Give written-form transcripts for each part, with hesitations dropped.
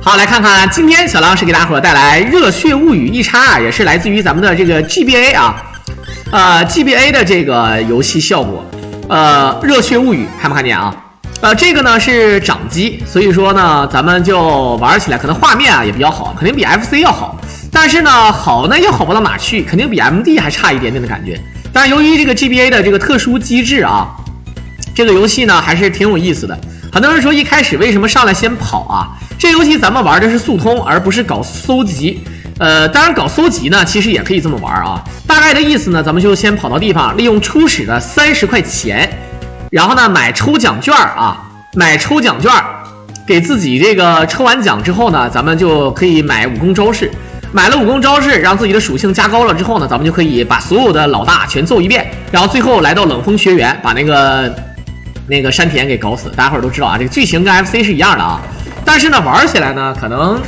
好，来看看今天小狼是给大家伙带来《热血物语1x2》，也是来自于咱们的这个 GBA 啊，GBA 的这个游戏效果，热血物语看不看见啊？这个呢是掌机，所以说呢咱们就玩起来可能画面啊也比较好，肯定比 FC 要好，但是呢好呢也好不到哪去，肯定比 MD 还差一点点的感觉。但是由于这个 GBA 的这个特殊机制啊，这个游戏呢还是挺有意思的。很多人说一开始为什么上来先跑啊？这个游戏咱们玩的是速通，而不是搞搜集。当然搞搜集呢，其实也可以这么玩啊。大概的意思呢，咱们就先跑到地方，利用初始的30块钱，然后呢买抽奖券啊，买抽奖券，给自己这个抽完奖之后呢，咱们就可以买武功招式。买了武功招式，让自己的属性加高了之后呢，咱们就可以把所有的老大全揍一遍，然后最后来到冷风学园，把那个山田给搞死。大家伙儿都知道啊，这个剧情跟 FC 是一样的啊。但是呢，玩起来呢，可能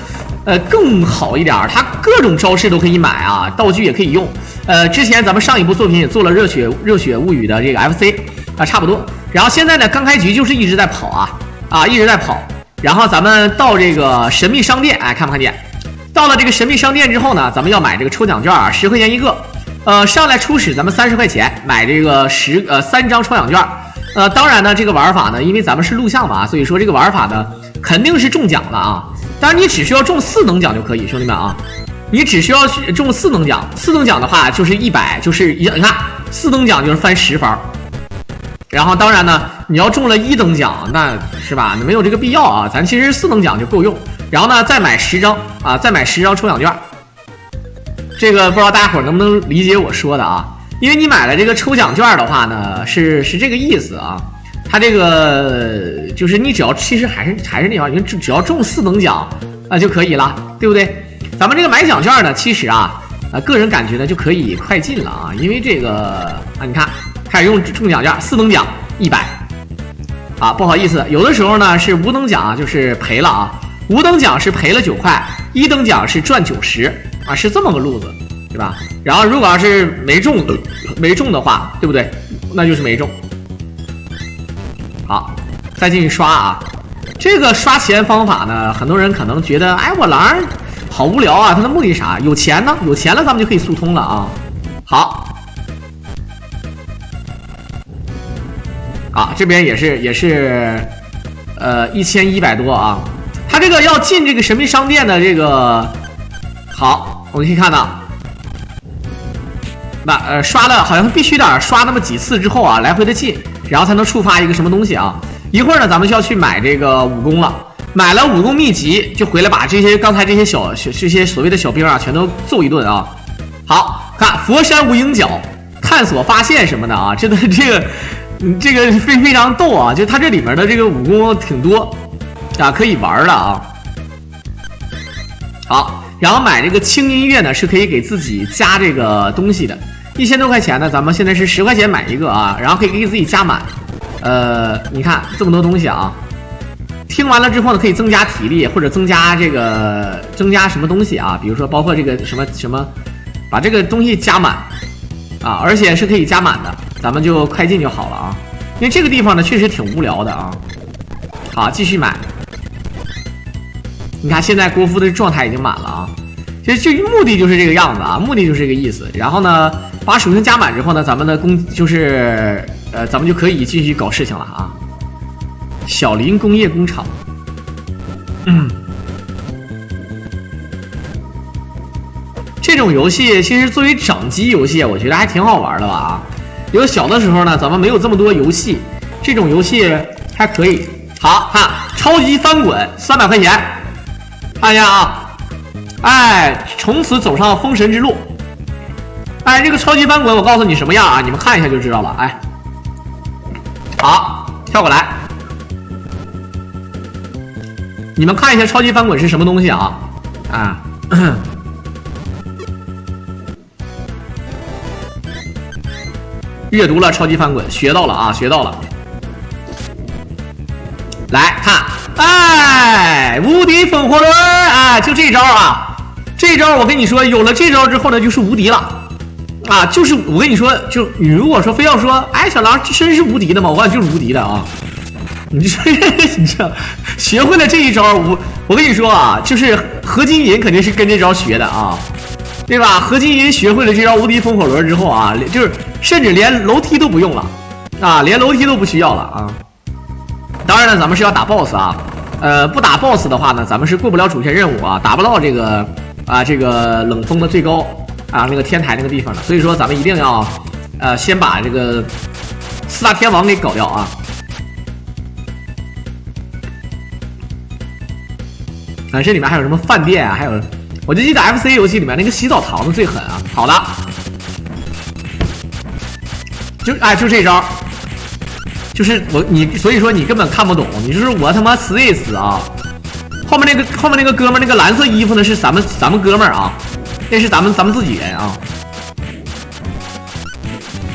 更好一点，它各种招式都可以买啊，道具也可以用。之前咱们上一部作品也做了热血物语的这个 FC 啊，差不多。然后现在呢，刚开局就是一直在跑一直在跑。然后咱们到这个神秘商店，哎，看不看见？到了这个神秘商店之后呢，咱们要买这个抽奖券啊，10块钱一个。上来初始咱们30块钱买这个3张抽奖券。当然呢，这个玩法呢，因为咱们是录像嘛，所以说这个玩法呢肯定是中奖的啊。当然你只需要中4等奖就可以，兄弟们啊，你只需要中4等奖，4等奖的话就是100，就是你看4等奖就是翻10番。然后当然呢，你要中了1等奖，那是吧？没有这个必要啊，咱其实4等奖就够用。然后呢，再买10张啊，再买10张抽奖券。这个不知道大家伙能不能理解我说的啊？因为你买了这个抽奖券的话呢，是这个意思啊。它这个就是你只要其实还是那句话，你只要中4等奖啊就可以了，对不对？咱们这个买奖券呢，其实个人感觉呢就可以快进了啊，因为这个你看开始用中奖券，4等奖100啊，不好意思，有的时候呢是5等奖就是赔了啊，5等奖是赔了9块，1等奖是赚90啊，是这么个路子。对吧？然后如果要是没中的话，对不对？那就是没中。好，再继续刷啊。这个刷钱方法呢，很多人可能觉得，哎，我狼好无聊啊，它的目的啥？有钱呢？有钱了，咱们就可以速通了啊。好，这边也是1100多啊。它这个要进这个神秘商店的这个，好，我们可以看到。刷了好像必须得刷那么几次之后啊，来回的进，然后才能触发一个什么东西啊。一会儿呢，咱们就要去买这个武功了。买了武功秘籍，就回来把刚才这些所谓的小兵啊，全都揍一顿啊。好看，佛山无影脚，探索发现什么的啊，这个非常逗啊，就它这里面的这个武功挺多啊，可以玩的啊。好。然后买这个轻音乐呢，是可以给自己加这个东西的，1000多块钱呢，咱们现在是10块钱买一个啊，然后可以给自己加满。你看这么多东西啊，听完了之后呢，可以增加体力或者增加什么东西啊，比如说包括这个什么，把这个东西加满啊，而且是可以加满的，咱们就快进就好了啊。因为这个地方呢确实挺无聊的啊。好，继续买。你看现在国服的状态已经满了啊，其实就目的就是这个样子啊，目的就是这个意思。然后呢，把属性加满之后呢，咱们的咱们就可以继续搞事情了啊。小林工业工厂，这种游戏其实作为掌机游戏，我觉得还挺好玩的吧啊。有小的时候呢，咱们没有这么多游戏，这种游戏还可以。好看，超级翻滚300块钱。看一下啊，哎，从此走上封神之路。哎，这个超级翻滚，我告诉你什么样啊？你们看一下就知道了。哎，好，跳过来，你们看一下超级翻滚是什么东西啊？阅读了超级翻滚，学到了啊，学到了。来看。哎，无敌风火轮，哎，就这招啊！这招我跟你说，有了这招之后呢，就是无敌了啊！就是我跟你说，就你如果说非要说，哎，小狼真是无敌的吗？我感觉就是无敌的啊！你这学会了这一招，我跟你说啊，就是何金银肯定是跟这招学的啊，对吧？何金银学会了这招无敌风火轮之后啊，就是甚至连楼梯都不用了啊，连楼梯都不需要了啊。当然了，咱们是要打 BOSS 啊，不打 BOSS 的话呢，咱们是过不了主线任务啊，达不到这个冷锋的最高啊那个天台那个地方的，所以说咱们一定要先把这个4大天王给搞掉啊。这里面还有什么饭店啊？还有，我就记得 FC 游戏里面那个洗澡堂子最狠啊。好的，就这招，就是所以说你根本看不懂，你就是我他妈死也死啊！后面那个哥们儿那个蓝色衣服呢是咱们哥们儿啊，那是咱们自己人啊。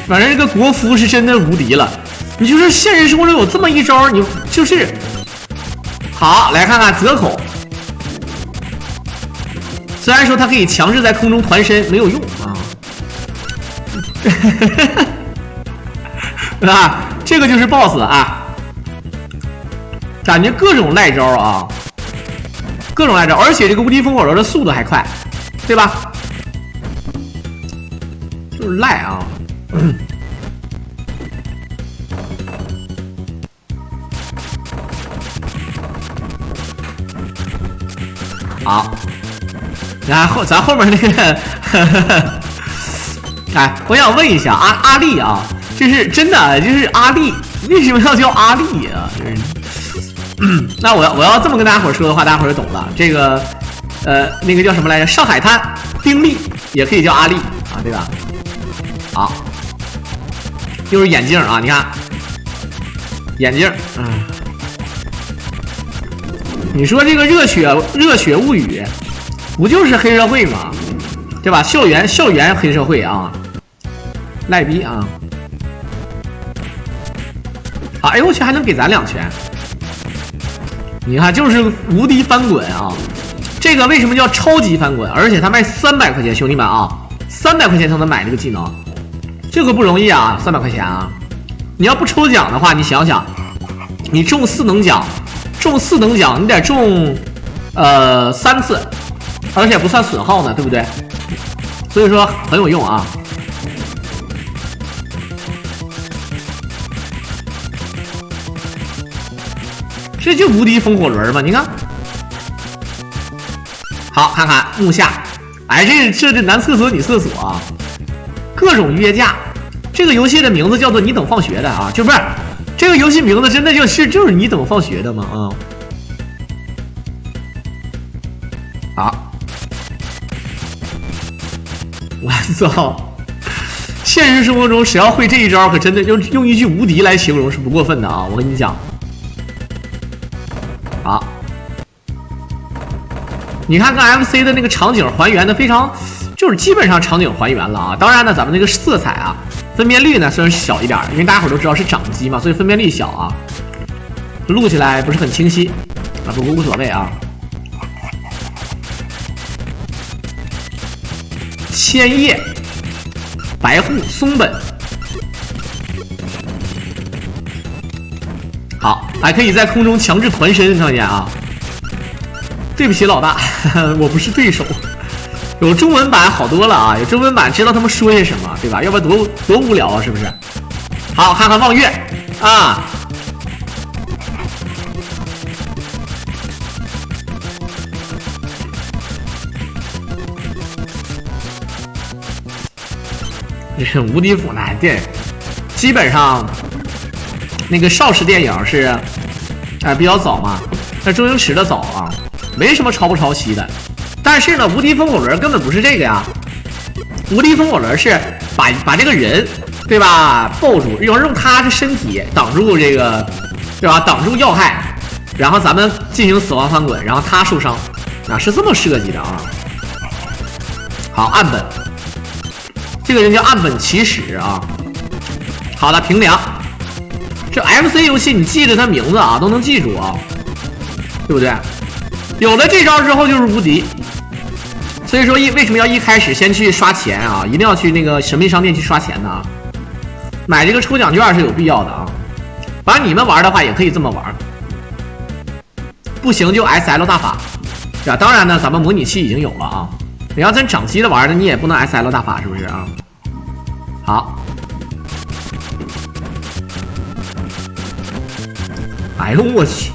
反正这个国服是真的无敌了，你就是现实生活中有这么一招，你就是好来看看泽口。虽然说它可以强制在空中团身，没有用啊，啊，这个就是 BOSS 啊，感觉各种赖招啊，各种赖招，而且这个无敌风火轮的速度还快，对吧？就是赖啊，好。然后咱后面那个，哎，我想问一下阿丽啊，就是真的就是阿丽，为什么要叫阿丽啊？那我要这么跟大家伙说的话，大家伙就懂了。这个那个叫什么来着？上海滩丁力也可以叫阿丽啊，对吧？好，又是眼镜啊，你看眼镜，你说这个热血物语。不就是黑社会嘛，对吧？校园黑社会啊，赖逼啊！好，哎呦我去，还能给咱2拳！你看，就是无敌翻滚啊！这个为什么叫超级翻滚？而且它卖300块钱，兄弟们啊，300块钱才能买这个技能，这个不容易啊，300块钱啊！你要不抽奖的话，你想想，你中4等奖，你得中3次。而且不算损耗呢，对不对？所以说很有用啊。这就无敌风火轮嘛，你看。好，看看木下，哎，这男厕所女厕所啊，各种约架。这个游戏的名字叫做你等放学的啊，就不是这个游戏名字真的就是你等放学的吗？啊。好。我操！现实生活中谁要会这一招，可真的用一句无敌来形容是不过分的啊！我跟你讲，好，你看看 FC 的那个场景还原的非常，就是基本上场景还原了啊。当然呢，咱们那个色彩啊，分辨率呢虽然小一点，因为大家伙都知道是掌机嘛，所以分辨率小啊，录起来不是很清晰啊，不过无所谓啊。千叶、白户、松本，好，还可以在空中强制团身，看见啊？对不起，老大，我不是对手。有中文版好多了啊，有中文版知道他们说些什么，对吧？要不然多无聊啊，是不是？好，看看望月啊。这无敌腐男电影，基本上那个邵氏电影是，比较早嘛，那周星驰的早啊，没什么抄不抄袭的。但是呢，无敌风火轮根本不是这个呀，无敌风火轮是把这个人，对吧，抱住，用他的身体挡住这个，对吧，挡住要害，然后咱们进行死亡翻滚，然后他受伤，啊，是这么设计的啊。好，岸本。这个人叫岸本齐史啊。好的，平凉。这 FC 游戏你记着他名字啊，都能记住啊，对不对？有了这招之后就是无敌。所以说为什么要一开始先去刷钱啊？一定要去那个神秘商店去刷钱呢？买这个抽奖券是有必要的啊。反正你们玩的话也可以这么玩，不行就 SL 大法，对吧？当然呢，咱们模拟器已经有了啊。你要真掌机的玩的，你也不能 SL 大法，是不是啊？好。哎呦我去！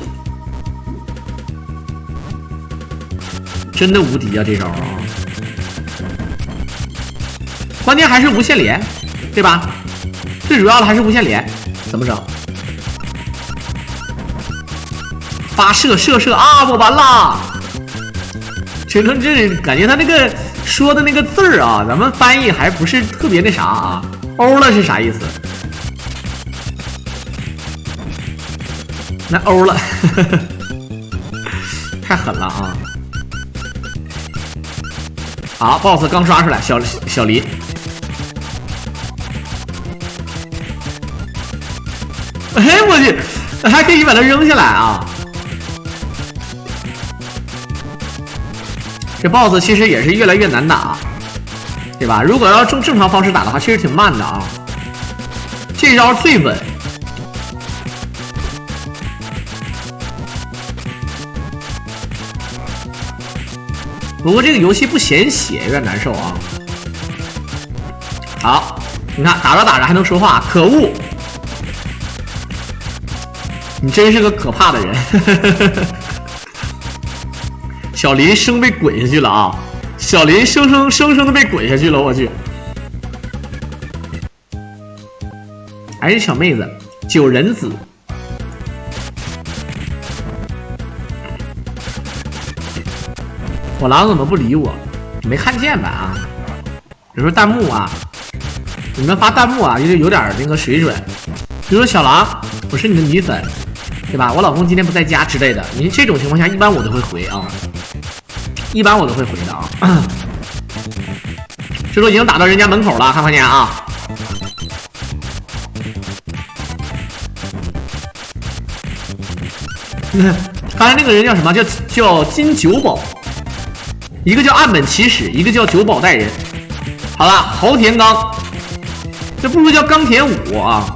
真的无敌啊这招啊！关键还是无限连，对吧？最主要的还是无限连，怎么整？发射啊！我完了！这感觉他那个说的那个字儿啊，咱们翻译还不是特别那啥啊。欧了是啥意思？那欧了，太狠了啊！好 ，BOSS 刚刷出来，小黎，哎我去，还可以把它扔下来啊！这 BOSS 其实也是越来越难打，对吧？如果要正常方式打的话，其实挺慢的啊。这招最稳。不过这个游戏不显血，有点难受啊。好，你看打着打着还能说话，可恶！你真是个可怕的人。小林生被滚下去了啊！小林生生的被滚下去了，我去！还是小妹子，九人子。火狼怎么不理我？你没看见吧？啊！有时候弹幕啊，你们发弹幕啊，有点那个水准。比如说小狼，我是你的女粉，对吧？我老公今天不在家之类的，你这种情况下，一般我都会回啊，一般我都会回的啊。这都已经打到人家门口了，看不看见啊？刚才那个人叫什么？叫金九保。一个叫岸本齐史，一个叫九保带人。好了，豪田刚，这不如叫钢铁武啊！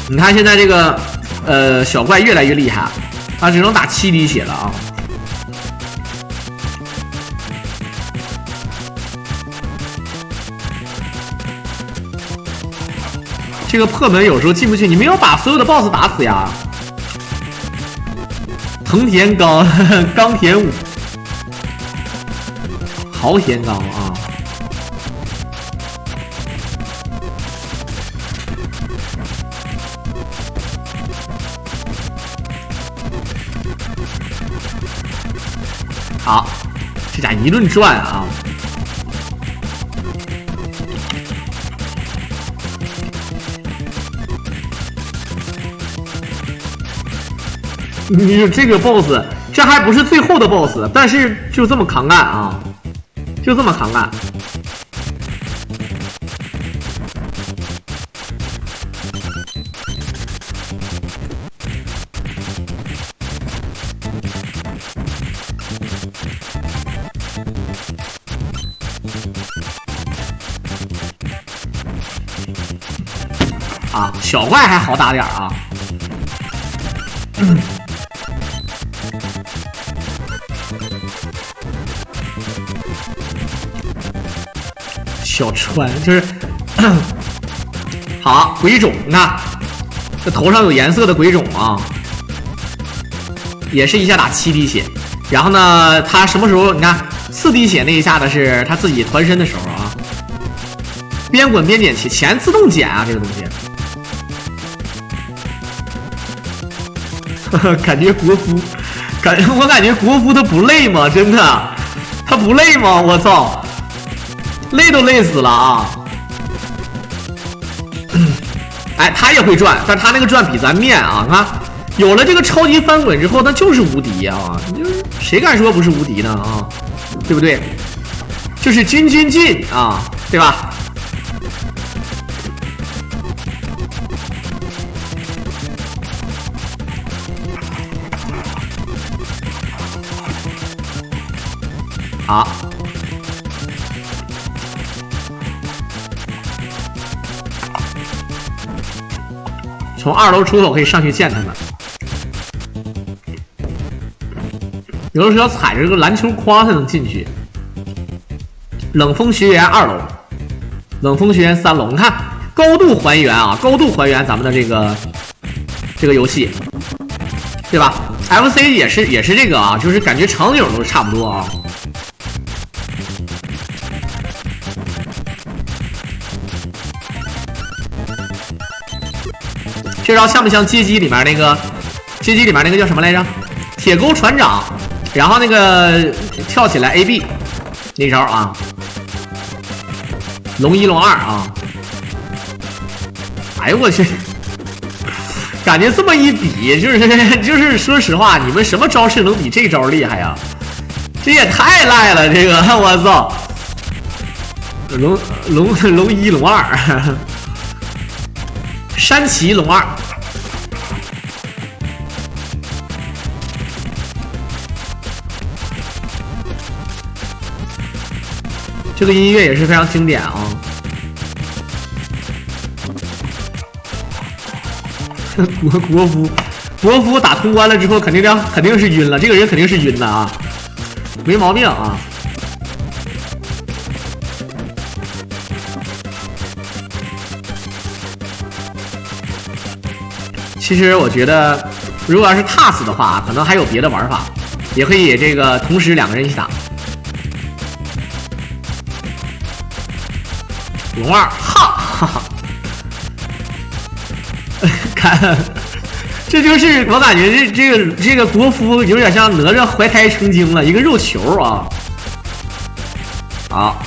你看现在这个小怪越来越厉害，他只能打7滴血了啊！这个破门有时候进不去，你们要把所有的 BOSS 打死呀！藤田刚，钢铁武。豪田刚啊！好，这家一顿转啊！你这个 BOSS， 这还不是最后的 BOSS， 但是就这么扛干啊！就这么扛干，啊，小怪还好打点啊。小川就是好鬼冢，你看这头上有颜色的鬼冢啊，也是一下打7滴血。然后呢，他什么时候你看4滴血那一下的是他自己团身的时候啊，边滚边捡钱自动捡啊，这个东西。感觉国服，我感觉国服他不累吗？真的，他不累吗？我操！累都累死了啊！哎，他也会转，但他那个转比咱面啊！看，有了这个超级翻滚之后，那就是无敌啊！就是谁敢说不是无敌呢啊？对不对？就是君进啊，对吧？好。从2楼出口可以上去见他们。有的时候要踩着这个篮球框才能进去。冷风学园2楼，冷风学园3楼，你看高度还原啊，高度还原咱们的这个游戏，对吧 ？FC 也是这个啊，就是感觉场景都差不多啊。这招像不像街机里面那个？街机里面那个叫什么来着？铁钩船长，然后那个跳起来 AB 那招啊，龙1龙2啊！哎呦我去，感觉这么一比，就是说实话，你们什么招式能比这招厉害呀？这也太赖了，这个我操！龙1龙2。山崎龙2，这个音乐也是非常经典啊！国服打通关了之后，肯定是晕了，这个人肯定是晕的啊，没毛病啊！其实我觉得，如果要是 TAS 的话，可能还有别的玩法，也可以这个同时2个人一起打。龙2，哈哈，看，这就是我感觉这个国服有点像哪吒怀胎成精了，一个肉球啊！好。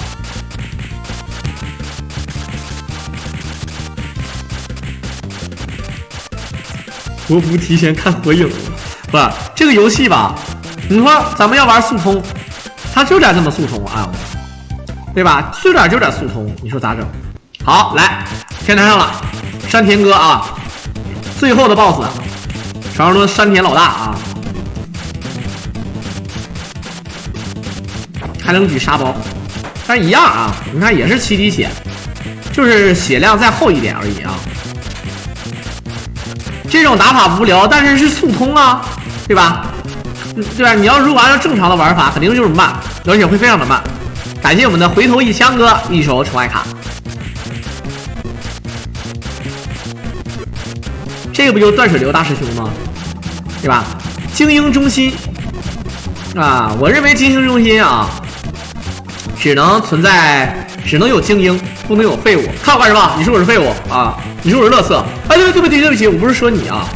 国服提前看火影，不是这个游戏吧？你说咱们要玩速通，它就得这么速通啊，对吧？就点速通，你说咋整？好，来天台上了，山田哥啊，最后的 BOSS， 传说中山田老大啊，还能举沙包，但是一样啊，你看也是7滴血，就是血量再厚一点而已啊。这种打法无聊，但是是速通啊，对吧？对吧？你要如果按照正常的玩法，肯定就是慢，而且会非常的慢。感谢我们的回头一枪哥一手宠爱卡，这个不就是断水流大师兄吗？对吧？精英中心啊，我认为精英中心啊，只能有精英，不能有废物。看我干什么？你说我是废物啊？你说我是垃圾？哎，对不起，我不是说你啊，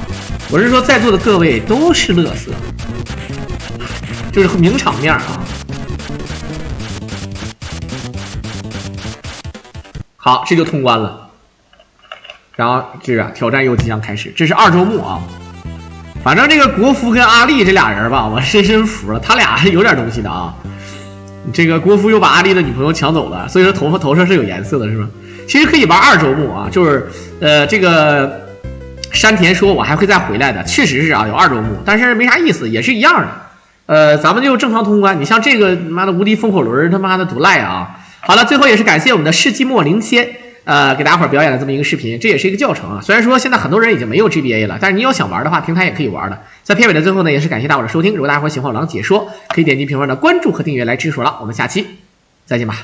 我是说在座的各位都是垃圾，就是名场面啊。好，这就通关了。然后这个挑战又即将开始，这是2周目啊。反正这个国服跟阿丽这俩人吧，我深服了，他俩是有点东西的啊。这个国服又把阿丽的女朋友抢走了，所以说头上是有颜色的，是吧？其实可以玩2周目啊，就是这个山田说我还会再回来的，确实是啊，有2周目，但是没啥意思，也是一样的。咱们就正常通关。你像这个妈的无敌风火轮，他妈的多赖啊！好了，最后也是感谢我们的世纪末灵仙，给大家伙表演了这么一个视频，这也是一个教程啊。虽然说现在很多人已经没有 GBA 了，但是你要想玩的话，平台也可以玩的。在片尾的最后呢，也是感谢大伙的收听。如果大家伙喜欢我狼解说，可以点击屏幕上的关注和订阅来支持我了。我们下期再见吧。